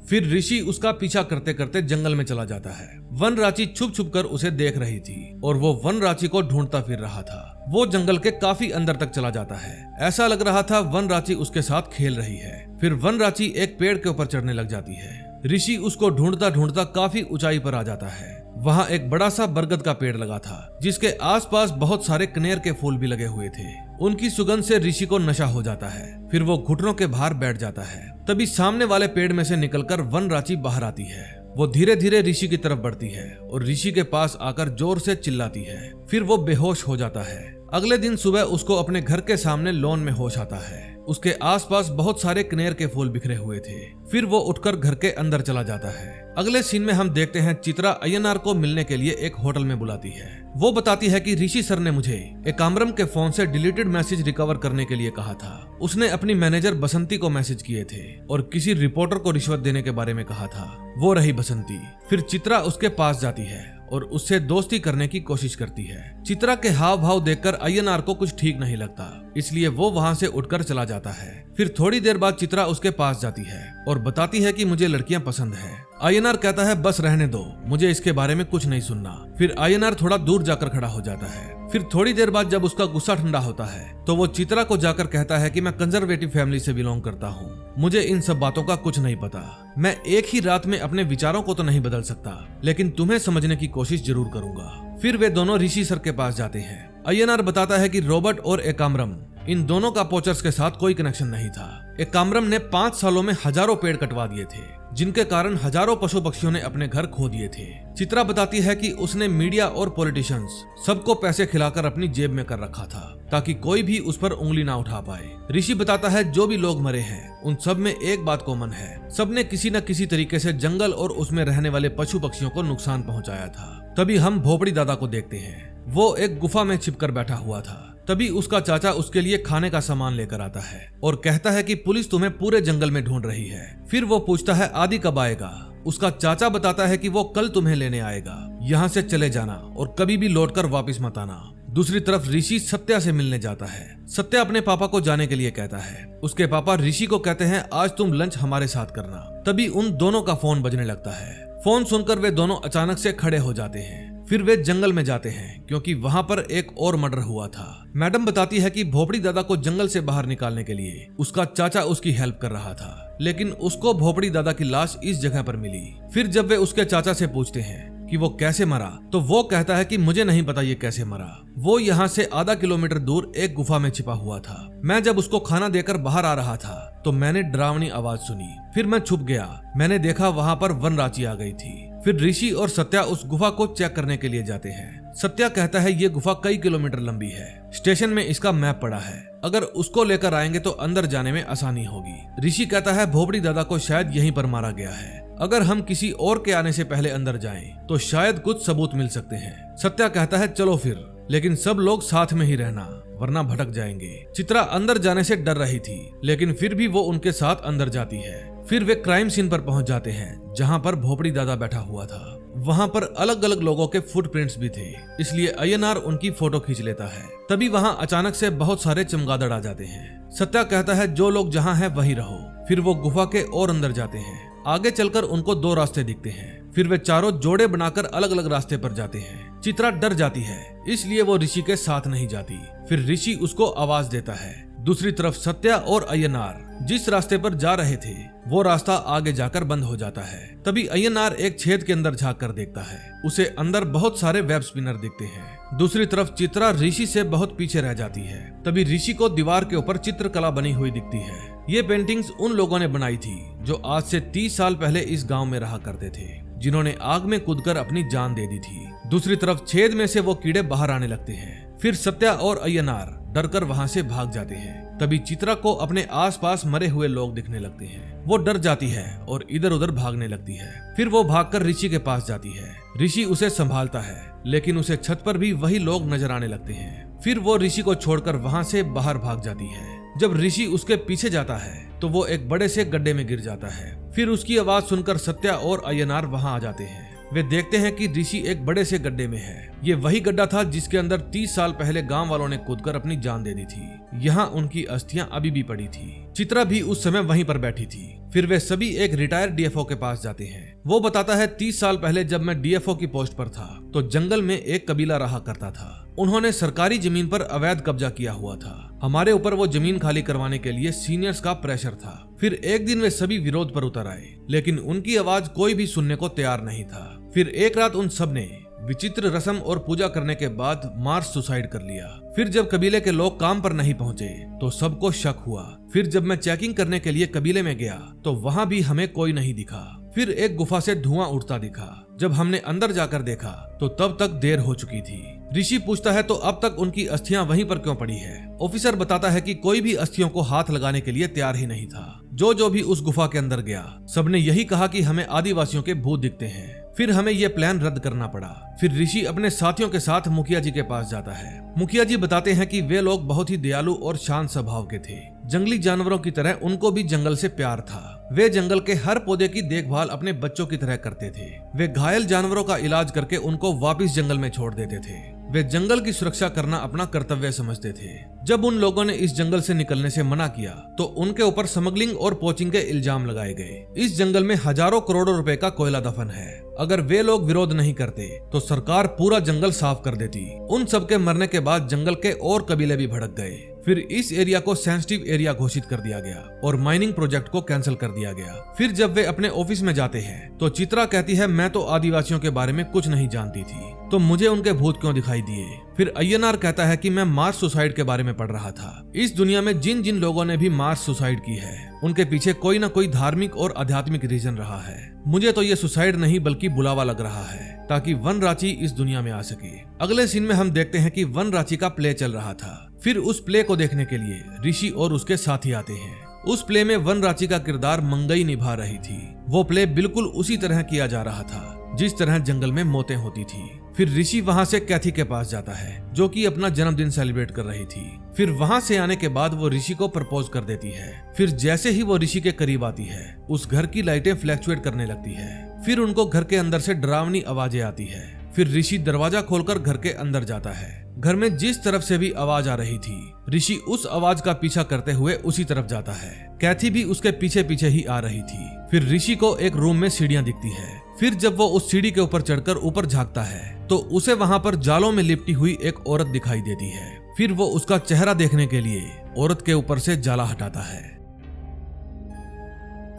फिर ऋषि उसका पीछा करते करते जंगल में चला जाता है। वनराची छुप छुप कर उसे देख रही थी और वो वनराची को ढूंढता फिर रहा था। वो जंगल के काफी अंदर तक चला जाता है। ऐसा लग रहा था वनराची उसके साथ खेल रही है। फिर वनराची एक पेड़ के ऊपर चढ़ने लग जाती है। ऋषि उसको ढूंढता ढूंढता काफी ऊंचाई पर आ जाता है। वहाँ एक बड़ा सा बरगद का पेड़ लगा था, जिसके आसपास बहुत सारे कनेर के फूल भी लगे हुए थे। उनकी सुगंध से ऋषि को नशा हो जाता है। फिर वो घुटनों के बाहर बैठ जाता है। तभी सामने वाले पेड़ में से निकलकर वनराची बाहर आती है। वो धीरे धीरे ऋषि की तरफ बढ़ती है और ऋषि के पास आकर जोर से चिल्लाती है। फिर वो बेहोश हो जाता है। अगले दिन सुबह उसको अपने घर के सामने लॉन में होश आता है। उसके आसपास बहुत सारे कनेर के फूल बिखरे हुए थे। फिर वो उठकर घर के अंदर चला जाता है। अगले सीन में हम देखते हैं चित्रा अय्यनार को मिलने के लिए एक होटल में बुलाती है। वो बताती है कि ऋषि सर ने मुझे एकाम्रम के फोन से डिलीटेड मैसेज रिकवर करने के लिए कहा था। उसने अपनी मैनेजर बसंती को मैसेज किए थे और किसी रिपोर्टर को रिश्वत देने के बारे में कहा था। वो रही बसंती। फिर चित्रा उसके पास जाती है और उससे दोस्ती करने की कोशिश करती है। चित्रा के हाव भाव देखकर अय्यनार को कुछ ठीक नहीं लगता, इसलिए वो वहाँ से उठकर चला जाता है। फिर थोड़ी देर बाद चित्रा उसके पास जाती है और बताती है कि मुझे लड़कियां पसंद है। अय्यनार कहता है बस रहने दो, मुझे इसके बारे में कुछ नहीं सुनना। फिर अय्यनार थोड़ा दूर जाकर खड़ा हो जाता है। फिर थोड़ी देर बाद जब उसका गुस्सा ठंडा होता है तो वो चित्रा को जाकर कहता है कि मैं कंजर्वेटिव फैमिली से बिलोंग करता हूँ, मुझे इन सब बातों का कुछ नहीं पता। मैं एक ही रात में अपने विचारों को तो नहीं बदल सकता, लेकिन तुम्हें समझने की कोशिश जरूर करूंगा। फिर वे दोनों ऋषि सर के पास जाते हैं। अय्यनार बताता है कि रॉबर्ट और एकाम्रम, इन दोनों का पोचर्स के साथ कोई कनेक्शन नहीं था। एकाम्रम ने 5 सालों में हजारों पेड़ कटवा दिए थे, जिनके कारण हजारों पशु पक्षियों ने अपने घर खो दिए थे। चित्रा बताती है कि उसने मीडिया और पॉलिटिशियंस सबको पैसे खिलाकर अपनी जेब में कर रखा था, ताकि कोई भी उस पर उंगली ना उठा पाए। ऋषि बताता है जो भी लोग मरे हैं उन सब में एक बात कॉमन है, सबने किसी न किसी तरीके से जंगल और उसमें रहने वाले पशु पक्षियों को नुकसान पहुंचाया था। तभी हम भोपड़ी दादा को देखते हैं। वो एक गुफा में छिपकर बैठा हुआ था। तभी उसका चाचा उसके लिए खाने का सामान लेकर आता है और कहता है कि पुलिस तुम्हें पूरे जंगल में ढूंढ रही है। फिर वो पूछता है आदि कब आएगा। उसका चाचा बताता है कि वो कल तुम्हें लेने आएगा, यहाँ से चले जाना और कभी भी लौटकर वापस मत आना। दूसरी तरफ ऋषि सत्या से मिलने जाता है। सत्या अपने पापा को जाने के लिए कहता है। उसके पापा ऋषि को कहते हैं आज तुम लंच हमारे साथ करना। तभी उन दोनों का फोन बजने लगता है। फोन सुनकर वे दोनों अचानक से खड़े हो जाते हैं। फिर वे जंगल में जाते हैं क्योंकि वहाँ पर एक और मर्डर हुआ था। मैडम बताती है कि भोपड़ी दादा को जंगल से बाहर निकालने के लिए उसका चाचा उसकी हेल्प कर रहा था, लेकिन उसको भोपड़ी दादा की लाश इस जगह पर मिली। फिर जब वे उसके चाचा से पूछते हैं कि वो कैसे मरा, तो वो कहता है कि मुझे नहीं पता ये कैसे मरा। वो यहाँ से आधा किलोमीटर दूर एक गुफा में छिपा हुआ था। मैं जब उसको खाना देकर बाहर आ रहा था तो मैंने डरावनी आवाज सुनी। फिर मैं छुप गया। मैंने देखा वहाँ पर वनराची आ गई थी। फिर ऋषि और सत्या उस गुफा को चेक करने के लिए जाते हैं। सत्या कहता है ये गुफा कई किलोमीटर लंबी है। स्टेशन में इसका मैप पड़ा है, अगर उसको लेकर आएंगे तो अंदर जाने में आसानी होगी। ऋषि कहता है भोपड़ी दादा को शायद यहीं पर मारा गया है, अगर हम किसी और के आने से पहले अंदर जाएं तो शायद कुछ सबूत मिल सकते हैं। सत्या कहता है चलो फिर, लेकिन सब लोग साथ में ही रहना वरना भटक जाएंगे। चित्रा अंदर जाने से डर रही थी, लेकिन फिर भी वो उनके साथ अंदर जाती है। फिर वे क्राइम सीन पर पहुंच जाते हैं जहां पर भोपड़ी दादा बैठा हुआ था। वहां पर अलग अलग लोगों के फुटप्रिंट्स भी थे, इसलिए अय्यनार उनकी फोटो खींच लेता है। तभी वहां अचानक से बहुत सारे चमगादड़ आ जाते हैं। सत्या कहता है जो लोग जहां हैं वहीं रहो। फिर वो गुफा के और अंदर जाते हैं। आगे चलकर उनको 2 रास्ते दिखते हैं। फिर वे चारों जोड़े बनाकर अलग अलग रास्ते पर जाते हैं। चित्रा डर जाती है, इसलिए वो ऋषि के साथ नहीं जाती। फिर ऋषि उसको आवाज देता है। दूसरी तरफ सत्या और अय्यनार जिस रास्ते पर जा रहे थे वो रास्ता आगे जाकर बंद हो जाता है। तभी अय्यनार एक छेद के अंदर झांक कर देखता है। उसे अंदर बहुत सारे वेब स्पिनर दिखते हैं। दूसरी तरफ चित्रा ऋषि से बहुत पीछे रह जाती है। तभी ऋषि को दीवार के ऊपर चित्रकला बनी हुई दिखती है। ये पेंटिंग्स उन लोगों ने बनाई थी जो आज से 30 साल पहले इस गांव में रहा करते थे। जिन्होंने आग में कूदकर अपनी जान दे दी थी। दूसरी तरफ छेद में से वो कीड़े बाहर आने लगते हैं। फिर सत्या और अय्यनार डरकर वहां से भाग जाते हैं। तभी चित्रा को अपने आसपास मरे हुए लोग दिखने लगते हैं। वो डर जाती है और इधर उधर भागने लगती है। फिर वो भागकर ऋषि के पास जाती है। ऋषि उसे संभालता है, लेकिन उसे छत पर भी वही लोग नजर आने लगते हैं। फिर वो ऋषि को छोड़कर वहां से बाहर भाग जाती है। जब ऋषि उसके पीछे जाता है तो वो एक बड़े से गड्ढे में गिर जाता है। फिर उसकी आवाज सुनकर सत्या और अय्यनार वहां आ जाते हैं। वे देखते हैं कि ऋषि एक बड़े से गड्ढे में है। ये वही गड्ढा था जिसके अंदर 30 साल पहले गांव वालों ने कूदकर अपनी जान दे दी थी। यहाँ उनकी अस्थियां अभी भी पड़ी थी। चित्रा भी उस समय वहीं पर बैठी थी। फिर वे सभी एक रिटायर्ड डीएफओ के पास जाते हैं। वो बताता है 30 साल पहले जब मैं डीएफओ की पोस्ट पर था तो जंगल में एक कबीला रहा करता था। उन्होंने सरकारी जमीन पर अवैध कब्जा किया हुआ था। हमारे ऊपर वो जमीन खाली करवाने के लिए सीनियर्स का प्रेशर था। फिर एक दिन वे सभी विरोध पर उतर आए, लेकिन उनकी आवाज कोई भी सुनने को तैयार नहीं था। फिर एक रात उन सब ने विचित्र रस्म और पूजा करने के बाद मार्स सुसाइड कर लिया। फिर जब कबीले के लोग काम पर नहीं पहुंचे तो सबको शक हुआ। फिर जब मैं चेकिंग करने के लिए कबीले में गया तो वहां भी हमें कोई नहीं दिखा। फिर एक गुफा से धुआं उठता दिखा। जब हमने अंदर जाकर देखा तो तब तक देर हो चुकी थी। ऋषि पूछता है तो अब तक उनकी अस्थियां वहीं पर क्यों पड़ी है। ऑफिसर बताता है कि कोई भी अस्थियों को हाथ लगाने के लिए तैयार ही नहीं था। जो भी उस गुफा के अंदर गया सबने यही कहा कि हमें आदिवासियों के भूत दिखते हैं। फिर हमें यह प्लान रद्द करना पड़ा। फिर ऋषि अपने साथियों के साथ मुखिया जी के पास जाता है। मुखिया जी बताते हैं कि वे लोग बहुत ही दयालु और शांत स्वभाव के थे। जंगली जानवरों की तरह उनको भी जंगल से प्यार था। वे जंगल के हर पौधे की देखभाल अपने बच्चों की तरह करते थे। वे घायल जानवरों का इलाज करके उनको वापस जंगल में छोड़ देते थे। वे जंगल की सुरक्षा करना अपना कर्तव्य समझते थे। जब उन लोगों ने इस जंगल से निकलने से मना किया तो उनके ऊपर स्मगलिंग और पोचिंग के इल्जाम लगाए गए। इस जंगल में हजारों करोड़ों रुपए का कोयला दफन है। अगर वे लोग विरोध नहीं करते तो सरकार पूरा जंगल साफ कर देती। उन सब के मरने के बाद जंगल के और कबीले भी भड़क गए। फिर इस एरिया को सेंसिटिव एरिया घोषित कर दिया गया और माइनिंग प्रोजेक्ट को कैंसिल कर दिया गया। फिर जब वे अपने ऑफिस में जाते हैं तो चित्रा कहती है मैं तो आदिवासियों के बारे में कुछ नहीं जानती थी, तो मुझे उनके भूत क्यों दिखाई दिए। फिर अय्यनार कहता है कि मैं मार्स सुसाइड के बारे में पढ़ रहा था। इस दुनिया में जिन जिन लोगों ने भी मार्स सुसाइड की है उनके पीछे कोई ना कोई धार्मिक और आध्यात्मिक रीजन रहा है। मुझे तो ये सुसाइड नहीं बल्कि बुलावा लग रहा है ताकि वनराची इस दुनिया में आ सके। अगले सीन में हम देखते हैं कि वनराची का प्ले चल रहा था। फिर उस प्ले को देखने के लिए ऋषि और उसके साथी आते हैं। उस प्ले में वनराची का किरदार मंगई निभा रही थी। वो प्ले बिल्कुल उसी तरह किया जा रहा था जिस तरह जंगल में मौतें होती थी। फिर ऋषि वहां से कैथी के पास जाता है जो कि अपना जन्मदिन सेलिब्रेट कर रही थी। फिर वहां से आने के बाद वो ऋषि को प्रपोज कर देती है। फिर जैसे ही वो ऋषि के करीब आती है उस घर की लाइटें फ्लैक्चुएट करने लगती है। फिर उनको घर के अंदर से डरावनी आवाजें आती है। फिर ऋषि दरवाजा खोलकर घर के अंदर जाता है। घर में जिस तरफ से भी आवाज आ रही थी ऋषि उस आवाज का पीछा करते हुए उसी तरफ जाता है। कैथी भी उसके पीछे पीछे ही आ रही थी। फिर ऋषि को एक रूम में सीढ़ियां दिखती है। फिर जब वो उस सीढ़ी के ऊपर चढ़कर ऊपर झांकता है तो उसे वहां पर जालों में लिपटी हुई एक औरत दिखाई देती है। फिर वो उसका चेहरा देखने के लिए औरत के ऊपर से जाला हटाता है।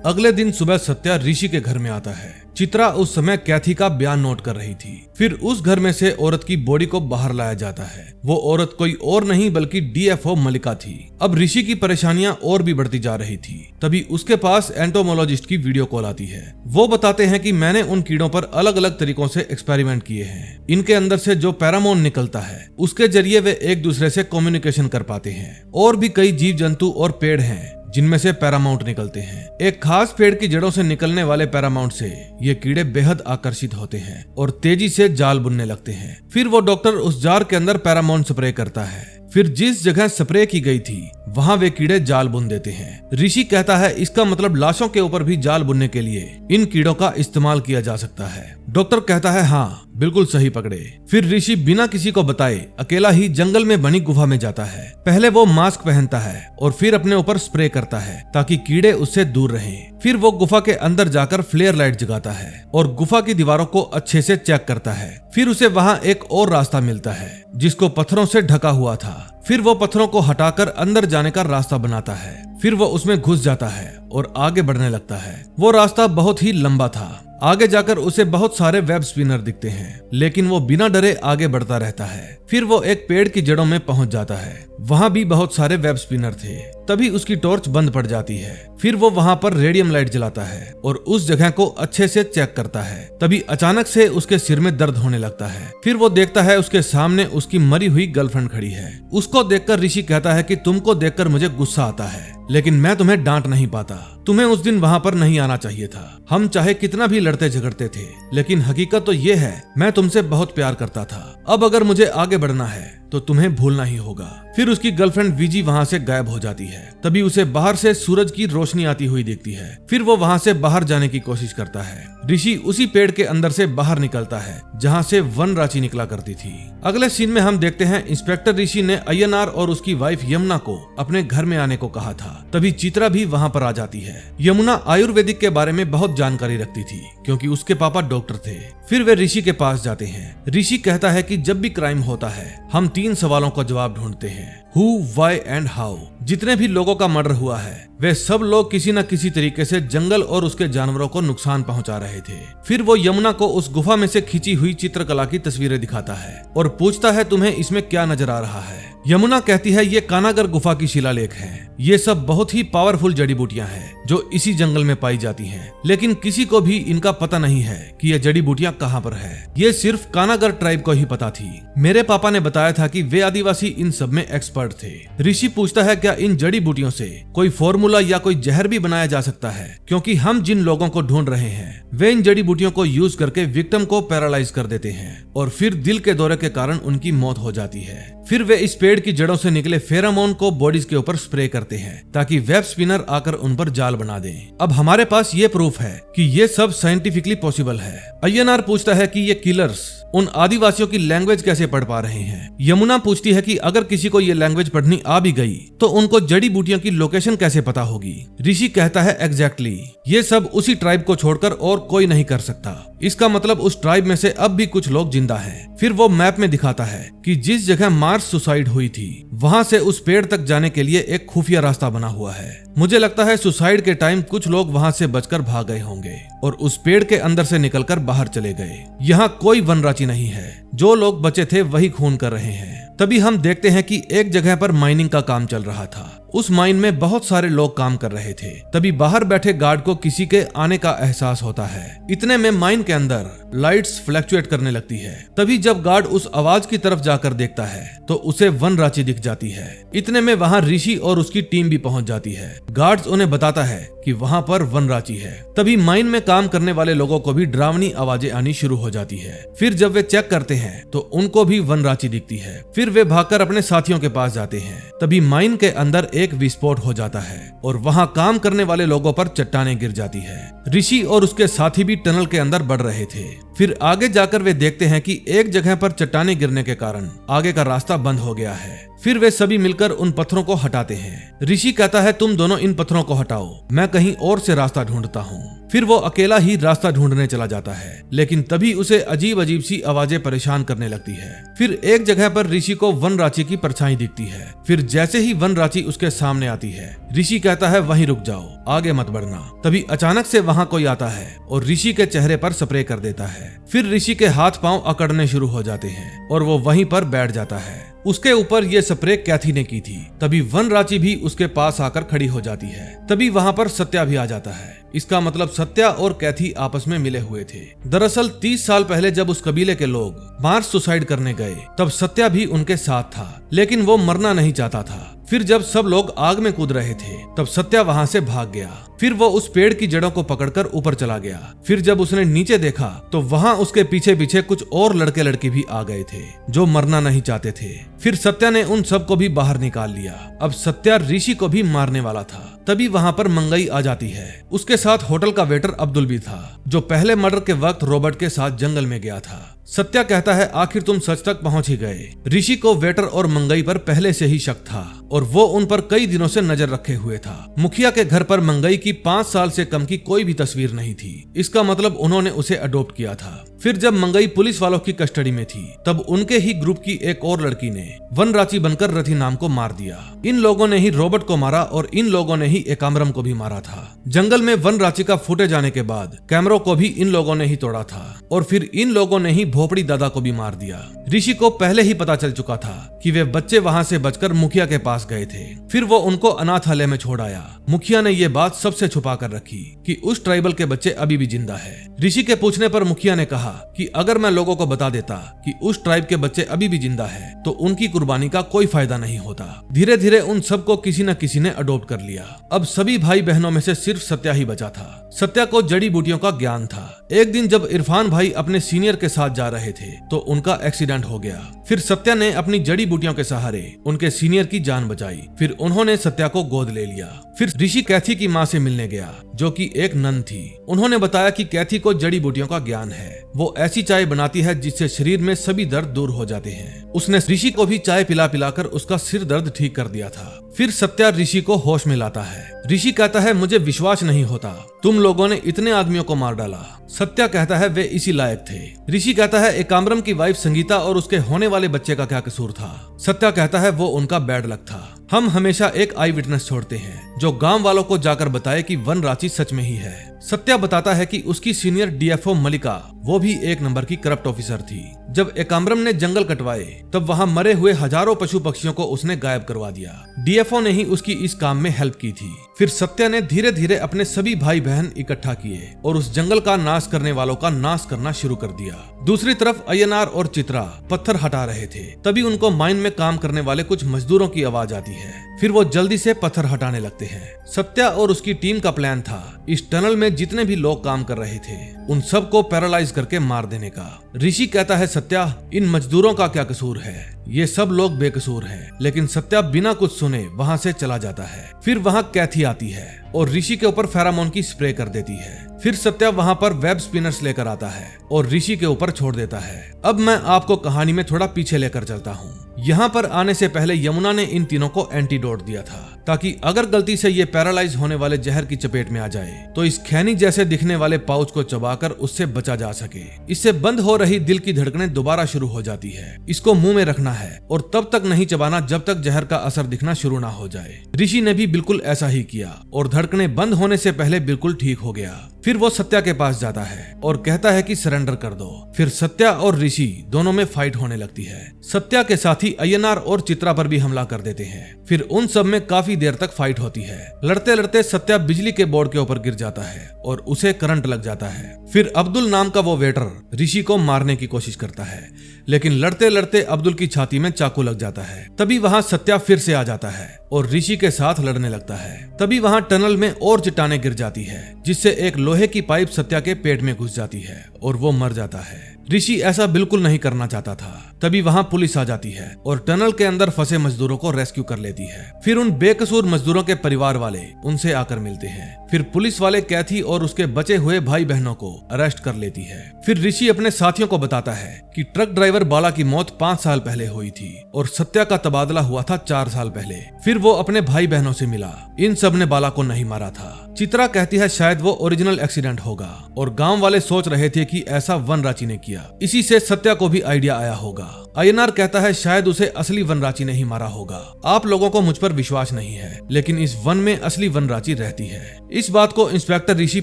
अगले दिन सुबह सत्या ऋषि के घर में आता है। चित्रा उस समय कैथी का बयान नोट कर रही थी। फिर उस घर में से औरत की बॉडी को बाहर लाया जाता है। वो औरत कोई और नहीं बल्कि डीएफओ मलिका थी। अब ऋषि की परेशानियां और भी बढ़ती जा रही थी। तभी उसके पास एंटोमोलॉजिस्ट की वीडियो कॉल आती है। वो बताते हैं कि मैंने उन कीड़ों पर अलग अलग तरीकों से एक्सपेरिमेंट किए हैं। इनके अंदर से जो पैरामोन निकलता है उसके जरिए वे एक दूसरे से कम्युनिकेशन कर पाते हैं। और भी कई जीव जंतु और पेड़ हैं जिनमें से पैरामाउंट निकलते हैं। एक खास पेड़ की जड़ों से निकलने वाले पैरामाउंट से ये कीड़े बेहद आकर्षित होते हैं और तेजी से जाल बुनने लगते हैं। फिर वो डॉक्टर उस जार के अंदर पैरामाउंट स्प्रे करता है। फिर जिस जगह स्प्रे की गई थी वहां वे कीड़े जाल बुन देते हैं। ऋषि कहता है इसका मतलब लाशों के ऊपर भी जाल बुनने के लिए इन कीड़ों का इस्तेमाल किया जा सकता है। डॉक्टर कहता है हाँ बिल्कुल सही पकड़े। फिर ऋषि बिना किसी को बताए अकेला ही जंगल में बनी गुफा में जाता है। पहले वो मास्क पहनता है और फिर अपने ऊपर स्प्रे करता है ताकि कीड़े उससे दूर रहें। फिर वो गुफा के अंदर जाकर फ्लेयर लाइट जगाता है और गुफा की दीवारों को अच्छे से चेक करता है। फिर उसे वहाँ एक और रास्ता मिलता है जिसको पत्थरों से ढका हुआ था। फिर वो पत्थरों को हटाकर अंदर जाने का रास्ता बनाता है। फिर वो उसमें घुस जाता है और आगे बढ़ने लगता है। वो रास्ता बहुत ही लंबा था। आगे जाकर उसे बहुत सारे वेब स्पिनर दिखते हैं, लेकिन वो बिना डरे आगे बढ़ता रहता है। फिर वो एक पेड़ की जड़ों में पहुंच जाता है। वहाँ भी बहुत सारे वेब स्पिनर थे। तभी उसकी टॉर्च बंद पड़ जाती है। फिर वो वहाँ पर रेडियम लाइट जलाता है और उस जगह को अच्छे से चेक करता है। तभी अचानक से उसके सिर में दर्द होने लगता है। फिर वो देखता है उसके सामने उसकी मरी हुई गर्लफ्रेंड खड़ी है। उसको देखकर ऋषि कहता है कि तुमको देखकर मुझे गुस्सा आता है, लेकिन मैं तुम्हें डांट नहीं पाता। तुम्हें उस दिन वहाँ पर नहीं आना चाहिए था। हम चाहे कितना भी लड़ते झगड़ते थे, लेकिन हकीकत तो ये है मैं तुमसे बहुत प्यार करता था। अब अगर मुझे आगे बढ़ना है तो तुम्हें भूलना ही होगा। फिर उसकी गर्लफ्रेंड विजी वहाँ से गायब हो जाती है। तभी उसे बाहर से सूरज की रोशनी आती हुई दिखती है। फिर वो वहाँ से बाहर जाने की कोशिश करता है। ऋषि उसी पेड़ के अंदर से बाहर निकलता है जहाँ से वनराची निकला करती थी। अगले सीन में हम देखते हैं इंस्पेक्टर ऋषि ने अय्यनार और उसकी वाइफ यमुना को अपने घर में आने को कहा था। तभी चित्रा भी वहाँ पर आ जाती है। यमुना आयुर्वेदिक के बारे में बहुत जानकारी रखती थी क्योंकि उसके पापा डॉक्टर थे। फिर वे ऋषि के पास जाते हैं। ऋषि कहता है कि जब भी क्राइम होता है हम 3 सवालों का जवाब ढूंढते हैं, हु, व्हाई एंड हाउ। जितने भी लोगों का मर्डर हुआ है वे सब लोग किसी न किसी तरीके से जंगल और उसके जानवरों को नुकसान पहुंचा रहे थे। फिर वो यमुना को उस गुफा में से खींची हुई चित्रकला की तस्वीरें दिखाता है और पूछता है तुम्हें इसमें क्या नजर आ रहा है। यमुना कहती है ये कानागर गुफा की शिलालेख है। ये सब बहुत ही पावरफुल जड़ी बूटियां हैं जो इसी जंगल में पाई जाती हैं, लेकिन किसी को भी इनका पता नहीं है कि ये जड़ी बूटियां कहाँ पर है। ये सिर्फ कानागर ट्राइब को ही पता थी। मेरे पापा ने बताया था कि वे आदिवासी इन सब में एक्सपर्ट थे। ऋषि पूछता है क्या इन जड़ी बूटियों से कोई फॉर्मूला या कोई जहर भी बनाया जा सकता है, क्योंकि हम जिन लोगों को ढूंढ रहे हैं वे इन जड़ी बूटियों को यूज करके विक्टिम को पैरालाइज कर देते हैं और फिर दिल के दौरे के कारण उनकी मौत हो जाती है। फिर वे इस पेड़ की जड़ों से निकले फेरामोन को बॉडीज के ऊपर स्प्रे करते हैं ताकि वेब स्पिनर आकर उन पर जाल बना दे। अब हमारे पास ये प्रूफ है कि ये सब साइंटिफिकली पॉसिबल है। अय्यनार पूछता है कि ये किलर्स उन आदिवासियों की लैंग्वेज कैसे पढ़ पा रहे हैं। यमुना पूछती है कि अगर किसी को ये लैंग्वेज पढ़नी आ भी गई तो उनको जड़ी बूटियों की लोकेशन कैसे पता होगी। ऋषि कहता है एग्जैक्टली ये सब उसी ट्राइब को छोड़कर और कोई नहीं कर सकता। इसका मतलब उस ट्राइब में से अब भी कुछ लोग जिंदा हैं। फिर वो मैप में दिखाता है कि जिस जगह मार्स सुसाइड हुई थी वहां से उस पेड़ तक जाने के लिए एक खुफिया रास्ता बना हुआ है। मुझे लगता है सुसाइड के टाइम कुछ लोग वहां से बचकर भाग गए होंगे और उस पेड़ के अंदर से निकलकर बाहर चले गए। यहाँ कोई वनराची नहीं है। जो लोग बचे थे वही खून कर रहे हैं। तभी हम देखते हैं कि एक जगह पर माइनिंग का काम चल रहा था। उस माइन में बहुत सारे लोग काम कर रहे थे। तभी बाहर बैठे गार्ड को किसी के आने का एहसास होता है। इतने में माइन के अंदर लाइट्स फ्लक्चुएट करने लगती है। तभी जब गार्ड उस आवाज की तरफ जाकर देखता है तो उसे वनराची दिख जाती है। इतने में वहां ऋषि और उसकी टीम भी पहुंच जाती है। गार्ड्स उन्हें बताता है कि वहां पर वनराची है। तभी माइन में काम करने वाले लोगों को भी डरावनी आवाजें आनी शुरू हो जाती है। फिर जब वे चेक करते हैं तो उनको भी वनराची दिखती है। फिर वे भागकर अपने साथियों के पास जाते हैं। तभी माइन के अंदर एक विस्फोट हो जाता है और वहां काम करने वाले लोगों पर चट्टानें गिर जाती है। ऋषि और उसके साथी भी टनल के अंदर बढ़ रहे थे। फिर आगे जाकर वे देखते हैं कि एक जगह पर चट्टानें गिरने के कारण आगे का रास्ता बंद हो गया है। फिर वे सभी मिलकर उन पत्थरों को हटाते हैं। ऋषि कहता है तुम दोनों इन पत्थरों को हटाओ, मैं कहीं और से रास्ता ढूंढता हूँ। फिर वो अकेला ही रास्ता ढूंढने चला जाता है, लेकिन तभी उसे अजीब अजीब सी आवाजें परेशान करने लगती है। फिर एक जगह पर ऋषि को वनराची की परछाई दिखती है। फिर जैसे ही वनराची उसके सामने आती है ऋषि कहता है वहीं रुक जाओ, आगे मत बढ़ना। तभी अचानक से वहां कोई आता है और ऋषि के चेहरे पर स्प्रे कर देता है। फिर ऋषि के हाथ पांव अकड़ने शुरू हो जाते हैं और वो वहीं पर बैठ जाता है। उसके ऊपर ये स्प्रे कैथी ने की थी। तभी वनराची भी उसके पास आकर खड़ी हो जाती है। तभी वहां पर सत्या भी आ जाता है। इसका मतलब सत्या और कैथी आपस में मिले हुए थे। दरअसल 30 साल पहले जब उस कबीले के लोग मार्स सुसाइड करने गए तब सत्या भी उनके साथ था, लेकिन वो मरना नहीं चाहता था। फिर जब सब लोग आग में कूद रहे थे तब सत्या वहां से भाग गया। फिर वो उस पेड़ की जड़ों को पकड़कर ऊपर चला गया। फिर जब उसने नीचे देखा तो वहां उसके पीछे पीछे कुछ और लड़के लड़की भी आ गए थे जो मरना नहीं चाहते थे। फिर सत्या ने उन सबको भी बाहर निकाल लिया। अब सत्या ऋषि को भी मारने वाला था। तभी वहां पर मंगई आ जाती है। उसके साथ होटल का वेटर अब्दुल भी था, जो पहले मर्डर के वक्त रॉबर्ट के साथ जंगल में गया था। सत्या कहता है आखिर तुम सच तक पहुंच ही गए। ऋषि को वेटर और मंगई पर पहले से ही शक था। और वो उन पर कई दिनों से नजर रखे हुए था। मुखिया के घर पर मंगई की 5 साल से कम की कोई भी तस्वीर नहीं थी। इसका मतलब उन्होंने उसे अडॉप्ट किया था। फिर जब मंगई पुलिस वालों की कस्टडी में थी तब उनके ही ग्रुप की एक और लड़की ने वनराची बनकर रथी नाम को मार दिया। इन लोगों ने ही रॉबर्ट को मारा और इन लोगों ने ही एकाम्रम को भी मारा था। जंगल में वनराची का फुटेज आने के बाद कैमरों को भी इन लोगों ने ही तोड़ा था और फिर इन लोगों ने ही भोपड़ी दादा को भी मार दिया। ऋषि को पहले ही पता चल चुका था कि वे बच्चे वहां से बचकर मुखिया के पास गए थे। फिर वो उनको अनाथालय में छोड़ आया। मुखिया ने ये बात सबसे छुपा कर रखी कि उस ट्राइबल के बच्चे अभी भी जिंदा है। ऋषि के पूछने पर मुखिया ने कहा कि अगर मैं लोगों को बता देता कि उस ट्राइब के बच्चे अभी भी जिंदा है तो उनकी कुर्बानी का कोई फायदा नहीं होता। धीरे धीरे उन सबको किसी न किसी ने अडॉप्ट कर लिया। अब सभी भाई बहनों में से सिर्फ सत्या ही बचा था। सत्या को जड़ी बूटियों का ज्ञान था। एक दिन जब इरफान भाई अपने सीनियर के साथ जा रहे थे तो उनका एक्सीडेंट हो गया। फिर सत्या ने अपनी जड़ी बूटियों के सहारे उनके सीनियर की जान बचाई। फिर उन्होंने सत्या को गोद ले लिया। फिर ऋषि कैथी की माँ से मिलने गया जो कि एक नन थी। उन्होंने बताया कि कैथी को जड़ी बूटियों का ज्ञान है। वो ऐसी चाय बनाती है जिससे शरीर में सभी दर्द दूर हो जाते हैं। उसने ऋषि को भी चाय पिला पिलाकर उसका सिर दर्द ठीक कर दिया था। फिर सत्या ऋषि को होश में लाता है। ऋषि कहता है मुझे विश्वास नहीं होता, तुम लोगों ने इतने आदमियों को मार डाला। सत्या कहता है वे इसी लायक थे। ऋषि कहता है एकाम्रम की वाइफ संगीता और उसके होने वाले बच्चे का क्या कसूर था। सत्या कहता है वो उनका बैड लक था। हम हमेशा एक आई विटनेस छोड़ते हैं जो गांव वालों को जाकर बताए कि वनराची सच में ही है। सत्या बताता है कि उसकी सीनियर डीएफओ मलिका वो भी एक नंबर की करप्ट ऑफिसर थी। जब एकाम्रम ने जंगल कटवाए तब वहां मरे हुए हजारों पशु पक्षियों को उसने गायब करवा दिया। डीएफओ ने ही उसकी इस काम में हेल्प की थी। फिर सत्या ने धीरे धीरे अपने सभी भाई बहन इकट्ठा किए और उस जंगल का नाश करने वालों का नाश करना शुरू कर दिया। दूसरी तरफ अय्यनार और चित्रा पत्थर हटा रहे थे। तभी उनको माइन में काम करने वाले कुछ मजदूरों की आवाज आती है। फिर वो जल्दी से पत्थर हटाने लगते हैं। सत्या और उसकी टीम का प्लान था इस टनल में जितने भी लोग काम कर रहे थे उन सबको पैरालाइज करके मार देने का। ऋषि कहता है सत्या इन मजदूरों का क्या कसूर है, ये सब लोग बेकसूर हैं। लेकिन सत्या बिना कुछ सुने वहां से चला जाता है। फिर वहां कैथी आती है और ऋषि के ऊपर फेरामोन की स्प्रे कर देती है। फिर सत्या वहां पर वेब स्पिनर्स लेकर आता है और ऋषि के ऊपर छोड़ देता है। अब मैं आपको कहानी में थोड़ा पीछे लेकर चलता हूँ। यहाँ पर आने से पहले यमुना ने इन तीनों को एंटीडोट दिया था ताकि अगर गलती से ये पैरालाइज होने वाले जहर की चपेट में आ जाए तो इस खैनी जैसे दिखने वाले पाउच को चबाकर उससे बचा जा सके। इससे बंद हो रही दिल की धड़कनें दोबारा शुरू हो जाती है। इसको मुंह में रखना है और तब तक नहीं चबाना जब तक जहर का असर दिखना शुरू ना हो जाए। ऋषि ने भी बिल्कुल ऐसा ही किया और धड़कनें बंद होने से पहले बिल्कुल ठीक हो गया। फिर वो सत्या के पास जाता है और कहता है कि सरेंडर कर दो। फिर सत्या और ऋषि दोनों में फाइट होने लगती है। सत्या के साथी अय्यनार और चित्रा पर भी हमला कर देते हैं। फिर उन सब में काफी देर तक फाइट होती है। लड़ते लड़ते सत्या बिजली के बोर्ड के ऊपर गिर जाता है और उसे करंट लग जाता है। फिर अब्दुल नाम का वो वेटर ऋषि को मारने की कोशिश करता है लेकिन लड़ते लड़ते अब्दुल की छाती में चाकू लग जाता है। तभी वहां सत्या फिर से आ जाता है और ऋषि के साथ लड़ने लगता है। तभी वहां टनल में और चट्टानें गिर जाती है जिससे एक लोहे की पाइप सत्या के पेट में घुस जाती है और वो मर जाता है। ऋषि ऐसा बिल्कुल नहीं करना चाहता था। तभी वहां पुलिस आ जाती है और टनल के अंदर फंसे मजदूरों को रेस्क्यू कर लेती है। फिर उन बेकसूर मजदूरों के परिवार वाले उनसे आकर मिलते हैं। फिर पुलिस वाले कैथी और उसके बचे हुए भाई बहनों को अरेस्ट कर लेती है। फिर ऋषि अपने साथियों को बताता है कि ट्रक ड्राइवर बाला की मौत 5 साल पहले हुई थी और सत्या का तबादला हुआ था 4 साल पहले। फिर वो अपने भाई बहनों से मिला। इन सब ने बाला को नहीं मारा था। चित्रा कहती है शायद वो ओरिजिनल एक्सीडेंट होगा और गांव वाले सोच रहे थे कि ऐसा वनराची ने किया। इसी से सत्या को भी आइडिया आया होगा। अय्यनार कहता है शायद उसे असली वनराची ने ही मारा होगा। आप लोगों को मुझ पर विश्वास नहीं है लेकिन इस वन में असली वनराची रहती है। इस बात को इंस्पेक्टर ऋषि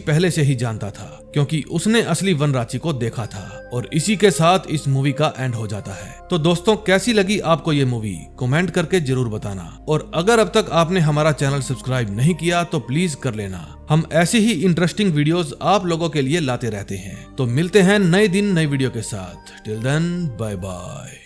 पहले से ही जानता था क्योंकि उसने असली वनराची को देखा था। और इसी के साथ इस मूवी का एंड हो जाता है। तो दोस्तों कैसी लगी आपको ये मूवी कमेंट करके जरूर बताना और अगर अब तक आपने हमारा चैनल सब्सक्राइब नहीं किया तो प्लीज कर लेना। हम ऐसे ही इंटरेस्टिंग वीडियोस आप लोगों के लिए लाते रहते हैं। तो मिलते हैं नए दिन नई वीडियो के साथ। Till then bye bye.